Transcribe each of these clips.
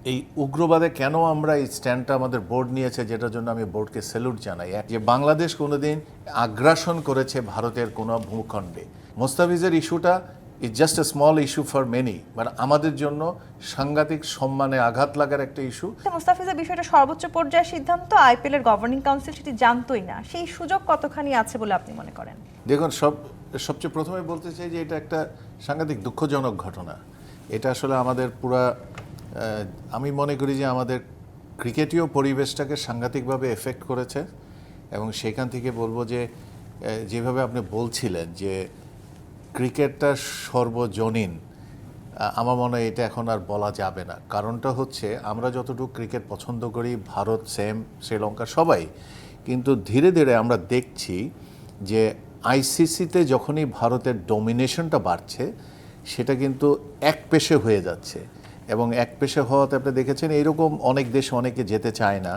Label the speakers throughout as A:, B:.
A: এই উগ্রবাদে কেন আমরা এই স্ট্যান্ডটা আমাদের বোর্ড নিয়েছে, যেটার জন্য আমি বোর্ডকে স্যালুট জানাই। যে বাংলাদেশ কোনোদিন আগ্রাসন করেছে ভারতের কোনো ভূখণ্ডে। মোস্তাফিজের ইস্যুটা is just a small issue for many, but আমাদের জন্য সাংঘাতিক সম্মানে আঘাত লাগার একটা ইস্যু।
B: মোস্তাফিজের বিষয়টা সর্বোচ্চ পর্যায়ের সিদ্ধান্ত, আইপিএল এর গভর্নিং কাউন্সিল সেটি জানতোই না। সেই সুযোগ কতখানি আছে বলে আপনি মনে করেন?
A: দেখুন, সবচেয়ে প্রথমে বলতে চাই যে এটা একটা সাংঘাতিক দুঃখজনক ঘটনা। এটা আসলে আমাদের আমি মনে করি যে আমাদের ক্রিকেটীয় পরিবেশটাকে সাংঘাতিকভাবে এফেক্ট করেছে। এবং সেখান থেকে বলবো যে যেভাবে আপনি বলছিলেন যে ক্রিকেটটা সর্বজনীন, আমার মনে হয় এটা এখন আর বলা যাবে না। কারণটা হচ্ছে আমরা যতটুকু ক্রিকেট পছন্দ করি, ভারত সেম, শ্রীলঙ্কা সবাই, কিন্তু ধীরে ধীরে আমরা দেখছি যে আইসিসিতে যখনই ভারতের ডমিনেশনটা বাড়ছে, সেটা কিন্তু একপেশে হয়ে যাচ্ছে। এবং একপেশে হওয়াতে আপনি দেখেছেন এইরকম অনেক দেশে অনেকে যেতে চায় না,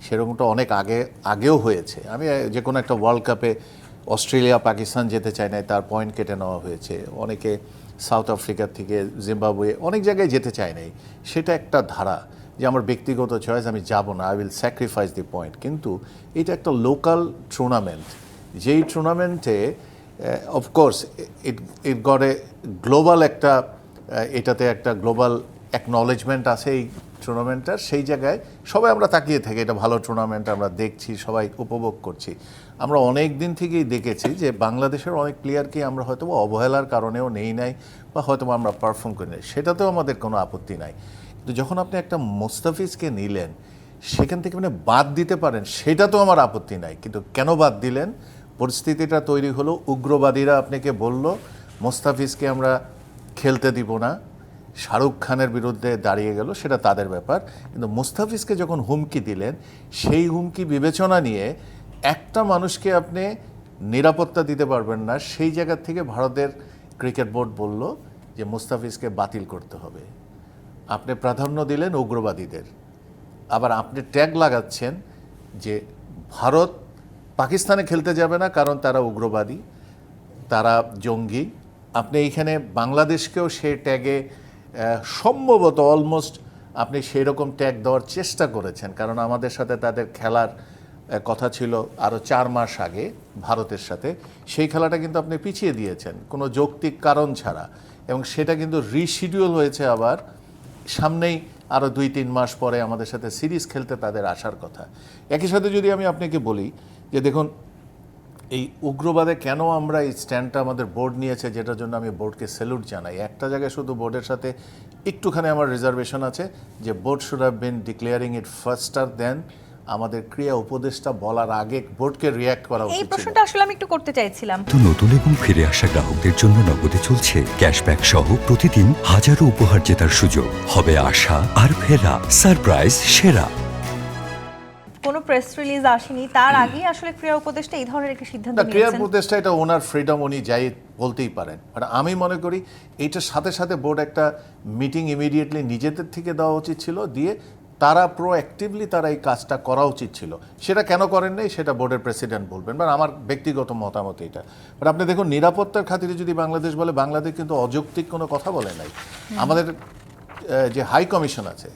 A: সেরকমটা অনেক আগেও হয়েছে। আমি যে কোনো একটা ওয়ার্ল্ড কাপে অস্ট্রেলিয়া পাকিস্তান যেতে চায় না, তার পয়েন্ট কেটে নেওয়া হয়েছে। অনেকে সাউথ আফ্রিকার থেকে জিম্বাবুয়ে অনেক জায়গায় যেতে চায় নাই। সেটা একটা ধারা যে আমার ব্যক্তিগত চয়েস, আমি যাব না, I will sacrifice the point. কিন্তু এটা একটা লোকাল টুর্নামেন্ট, যেই টুর্নামেন্টে of course it got a global এটাতে একটা গ্লোবাল অ্যাকনলেজমেন্ট আছে এই টুর্নামেন্টটার। সেই জায়গায় সবাই আমরা তাকিয়ে থাকি, এটা ভালো টুর্নামেন্ট, আমরা দেখছি, সবাই উপভোগ করছি। আমরা অনেক দিন থেকেই দেখেছি যে বাংলাদেশের অনেক প্লেয়ারকে আমরা হয়তো অবহেলার কারণেও নেই নাই, বা হয়তো আমরা পারফর্ম করি নাই, সেটাতেও আমাদের কোনো আপত্তি নাই। কিন্তু যখন আপনি একটা মোস্তাফিজকে নিলেন, সেখান থেকে মানে বাদ দিতে পারেন, সেটা তো আমার আপত্তি নাই। কিন্তু কেন বাদ দিলেন? পরিস্থিতিটা তৈরি হলো, উগ্রবাদীরা আপনাকে বলল মোস্তাফিজকে আমরা খেলতে দিব না, শাহরুখ খানের বিরুদ্ধে দাঁড়িয়ে গেল, সেটা তাদের ব্যাপার। কিন্তু মুস্তাফিজকে যখন হুমকি দিলেন, সেই হুমকি বিবেচনা নিয়ে একটা মানুষকে আপনি নিরাপত্তা দিতে পারবেন না, সেই জায়গা থেকে ভারতের ক্রিকেট বোর্ড বলল যে মুস্তাফিজকে বাতিল করতে হবে। আপনি প্রাধান্য দিলেন উগ্রবাদীদের, আবার আপনি ট্যাগ লাগাচ্ছেন যে ভারত পাকিস্তানে খেলতে যাবে না কারণ তারা উগ্রবাদী, তারা জঙ্গি। আপনি এইখানে বাংলাদেশকেও সে ট্যাগে সম্ভবত অলমোস্ট আপনি সেই রকম ট্যাগ দেওয়ার চেষ্টা করেছেন, কারণ আমাদের সাথে তাদের খেলার কথা ছিল আরও 4 মাস আগে ভারতের সাথে। সেই খেলাটা কিন্তু আপনি পিছিয়ে দিয়েছেন কোনো যৌক্তিক কারণ ছাড়া, এবং সেটা কিন্তু রিশিডিউল হয়েছে আবার সামনেই আরও 2-3 মাস পরে আমাদের সাথে সিরিজ খেলতে তাদের আসার কথা। একই সাথে যদি আমি আপনাকে বলি যে দেখুন, এই উগ্রবাদে কেন আমরা এই স্ট্যান্ডটা আমাদের বোর্ড নিয়েছে, যেটার জন্য আমি বোর্ডকে স্যালুট জানাই। একটা জায়গায় শুধু বোর্ডের সাথে একটুখানি আমার রিজার্ভেশন আছে, যে board should have been declaring it faster than আমাদের ক্রিয়া উপদেষ্টা বলার আগে বোর্ডকে রিয়্যাক্ট করা উচিত।
B: এই প্রশ্নটা আসলে আমি একটু করতে চাইছিলাম।
C: তো নতুন এবং ফিরে আসা গ্রাহকদের জন্য নগদে চলছে ক্যাশব্যাক সহ প্রতিদিন হাজারো উপহার জেতার সুযোগ। হবে আশা আর ফেরা, সারপ্রাইজ সেরা।
B: কোনো প্রেস রিলিজ আসেনি, তার আগেই আসলে ক্রীড়া উপদেষ্টা এই ধরনের একটা সিদ্ধান্ত
A: না, ক্রিয়া
B: নিয়েছেন।
A: উপদেষ্টা এটা ওনার ফ্রিডম, উনি যাই বলতেই পারেন। বাট আমি মনে করি এইটার সাথে সাথে বোর্ড একটা মিটিং ইমিডিয়েটলি নিজেদের থেকে দেওয়া উচিত ছিল, দিয়ে তারা প্রোঅ্যাক্টিভলি তারা এই কাজটা করা উচিত ছিল। সেটা কেন করেন নাই সেটা বোর্ডের প্রেসিডেন্ট বলবেন, বা আমার ব্যক্তিগত মতামত এটা। বাট আপনি দেখুন, নিরাপত্তার খাতিরে যদি বাংলাদেশ বলে, বাংলাদেশ কিন্তু অযৌক্তিক কোনো কথা বলে নাই। আমাদের যে হাই কমিশন আছে,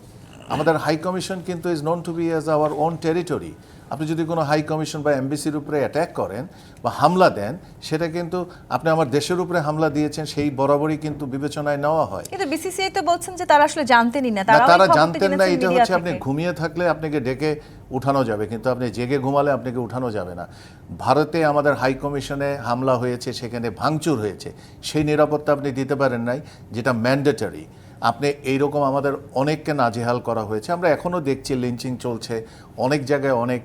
A: আমাদের হাই কমিশন কিন্তু is known to B as our own territory. আপনি যদি কোনো হাই কমিশন বা এমবিসির উপরে অ্যাট্যাক করেন বা হামলা দেন, সেটা কিন্তু আপনি আমার দেশের উপরে হামলা দিয়েছেন, সেই বরাবরই কিন্তু বিবেচনায় নেওয়া হয়।
B: কিন্তু বিসিসিআই তো বলছেন যে তারা আসলে জানতেনই না,
A: তারা জানতেন না। এটা হচ্ছে আপনি ঘুমিয়ে থাকলে আপনাকে ডেকে উঠানো যাবে, কিন্তু আপনি জেগে ঘুমালে আপনাকে উঠানো যাবে না। ভারতে আমাদের হাই কমিশনে হামলা হয়েছে, সেখানে ভাঙচুর হয়েছে, সেই নিরাপত্তা আপনি দিতে পারেন নাই, যেটা ম্যান্ডেটরি। আপনি এইরকম আমাদের অনেককে নাজেহাল করা হয়েছে, আমরা এখনও দেখছি লিঞ্চিং চলছে, অনেক জায়গায় অনেক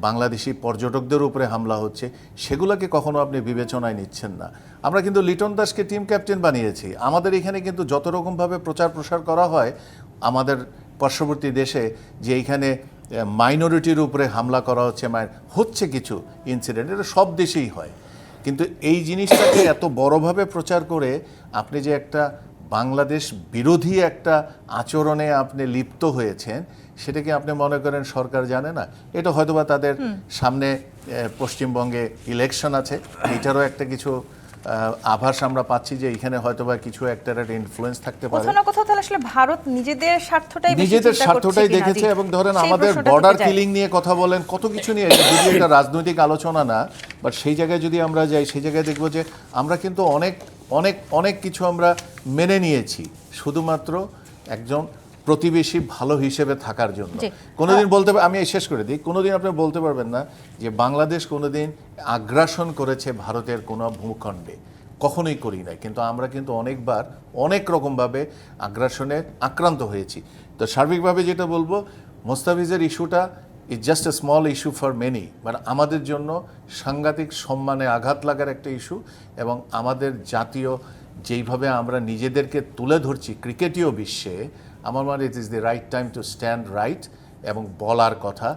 A: বাংলাদেশি পর্যটকদের উপরে হামলা হচ্ছে, সেগুলোকে কখনো আপনি বিবেচনায় নিচ্ছেন না। আমরা কিন্তু লিটন দাসকে টিম ক্যাপ্টেন বানিয়েছি। আমাদের এখানে কিন্তু যত রকমভাবে প্রচার প্রসার করা হয় আমাদের পার্শ্ববর্তী দেশে, যে এইখানে মাইনরিটির উপরে হামলা করা হচ্ছে কিছু ইনসিডেন্ট, এটা সব দেশেই হয়। কিন্তু এই জিনিসটাকে এত বড়ভাবে প্রচার করে আপনি যে একটা বাংলাদেশ বিরোধী একটা আচরণে আপনি লিপ্ত হয়েছেন, সেটা কি আপনি মনে করেন সরকার জানে না? এটা হয়তোবা তাদের সামনে পশ্চিমবঙ্গে ইলেকশন আছে, এটারও একটা কিছু আভাস আমরা পাচ্ছি যে এখানে হয়তোবা কিছু একটা ইনফ্লুয়েন্স থাকতে পারে।
B: কোথাও না কোথাও তাহলে আসলে ভারত নিজেদের স্বার্থটাই বেশি
A: নিজেদের
B: চিন্তা
A: স্বার্থটাই
B: করছে কিনা,
A: দেখেছে
B: জি।
A: এবং ধরেন
B: সেই
A: আমাদের
B: প্রশ্নটা
A: বর্ডার
B: থেকে যায়।
A: কিলিং নিয়ে কথা বলেন, কত কিছু নিয়ে, যদি এটা রাজনৈতিক আলোচনা না, বাট সেই জায়গায় যদি আমরা যাই সেই জায়গায় দেখবো যে আমরা কিন্তু অনেক অনেক অনেক কিছু আমরা মেনে নিয়েছি শুধুমাত্র একজন প্রতিবেশী ভালো হিসেবে থাকার জন্য।
B: জি।
A: কোনোদিন বলতে আমি শেষ করে দিই, কোনোদিন আপনি বলতে পারবেন না যে বাংলাদেশ কোনোদিন আগ্রাসন করেছে ভারতের কোনো ভূখণ্ডে, কখনোই করি নাই। কিন্তু আমরা কিন্তু অনেকবার অনেক রকমভাবে আগ্রাসনে আক্রান্ত হয়েছি। তো সার্বিকভাবে যেটা বলবো, মোস্তাফিজের ইস্যুটা is just a small issue for many, but আমাদের জন্য সাংঘাতিক সম্মানে আঘাত লাগার একটা ইস্যু। এবং আমাদের জাতীয় যেইভাবে আমরা নিজেদেরকে তুলে ধরছি ক্রিকেটীয় বিশ্বে, আমার মনে হয় it is the right time to stand right এবং বলার কথা।